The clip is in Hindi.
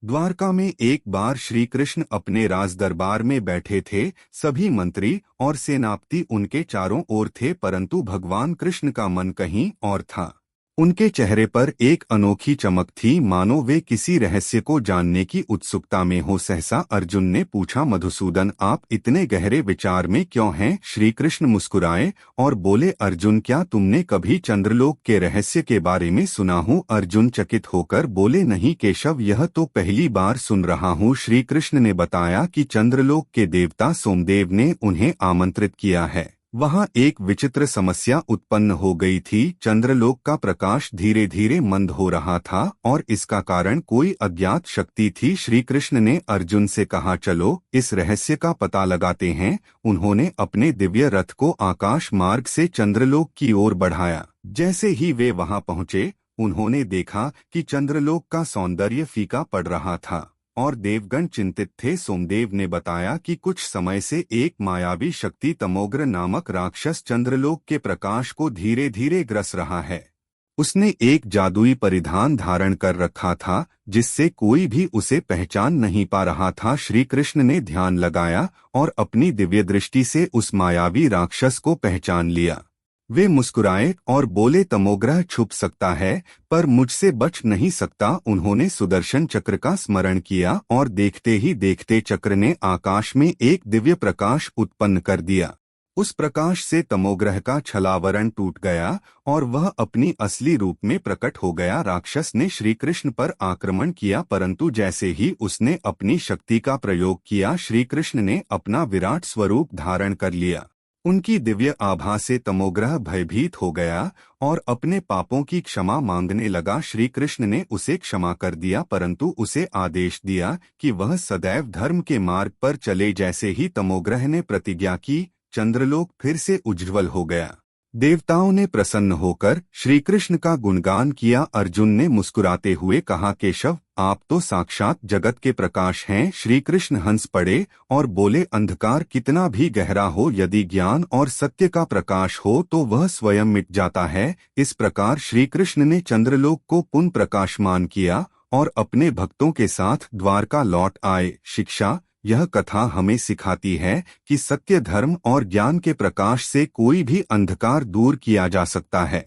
द्वारका में एक बार श्री कृष्ण अपने राज दरबार में बैठे थे। सभी मंत्री और सेनापति उनके चारों ओर थे, परंतु भगवान कृष्ण का मन कहीं और था। उनके चेहरे पर एक अनोखी चमक थी, मानो वे किसी रहस्य को जानने की उत्सुकता में हो। सहसा अर्जुन ने पूछा, मधुसूदन, आप इतने गहरे विचार में क्यों हैं? श्री कृष्ण मुस्कुराए और बोले, अर्जुन, क्या तुमने कभी चंद्रलोक के रहस्य के बारे में सुना हूँ? अर्जुन चकित होकर बोले, नहीं केशव, यह तो पहली बार सुन रहा हूँ। श्री कृष्ण ने बताया कि चंद्रलोक के देवता सोमदेव ने उन्हें आमंत्रित किया है। वहां एक विचित्र समस्या उत्पन्न हो गई थी। चंद्रलोक का प्रकाश धीरे धीरे मंद हो रहा था और इसका कारण कोई अज्ञात शक्ति थी। श्री कृष्ण ने अर्जुन से कहा, चलो इस रहस्य का पता लगाते हैं। उन्होंने अपने दिव्य रथ को आकाश मार्ग से चंद्रलोक की ओर बढ़ाया। जैसे ही वे वहां पहुंचे, उन्होंने देखा कि चंद्रलोक का सौंदर्य फीका पड़ रहा था और देवगण चिंतित थे। सोमदेव ने बताया कि कुछ समय से एक मायावी शक्ति तमोग्र नामक राक्षस चंद्रलोक के प्रकाश को धीरे धीरे ग्रस रहा है। उसने एक जादुई परिधान धारण कर रखा था, जिससे कोई भी उसे पहचान नहीं पा रहा था। श्री कृष्ण ने ध्यान लगाया और अपनी दिव्य दृष्टि से उस मायावी राक्षस को पहचान लिया। वे मुस्कुराए और बोले, तमोग्रह छुप सकता है पर मुझसे बच नहीं सकता। उन्होंने सुदर्शन चक्र का स्मरण किया और देखते ही देखते चक्र ने आकाश में एक दिव्य प्रकाश उत्पन्न कर दिया। उस प्रकाश से तमोग्रह का छलावरण टूट गया और वह अपनी असली रूप में प्रकट हो गया। राक्षस ने श्री कृष्ण पर आक्रमण किया, परंतु जैसे ही उसने अपनी शक्ति का प्रयोग किया, श्री कृष्ण ने अपना विराट स्वरूप धारण कर लिया। उनकी दिव्य आभा से तमोग्रह भयभीत हो गया और अपने पापों की क्षमा मांगने लगा। श्री कृष्ण ने उसे क्षमा कर दिया, परंतु उसे आदेश दिया कि वह सदैव धर्म के मार्ग पर चले। जैसे ही तमोग्रह ने प्रतिज्ञा की, चंद्रलोक फिर से उज्ज्वल हो गया। देवताओं ने प्रसन्न होकर श्री कृष्ण का गुणगान किया। अर्जुन ने मुस्कुराते हुए कहा, केशव, आप तो साक्षात जगत के प्रकाश हैं। श्री कृष्ण हंस पड़े और बोले, अंधकार कितना भी गहरा हो, यदि ज्ञान और सत्य का प्रकाश हो तो वह स्वयं मिट जाता है। इस प्रकार श्री कृष्ण ने चंद्रलोक को पुनः प्रकाशमान किया और अपने भक्तों के साथ द्वारका लौट आए। शिक्षा: यह कथा हमें सिखाती है कि सत्य, धर्म और ज्ञान के प्रकाश से कोई भी अंधकार दूर किया जा सकता है।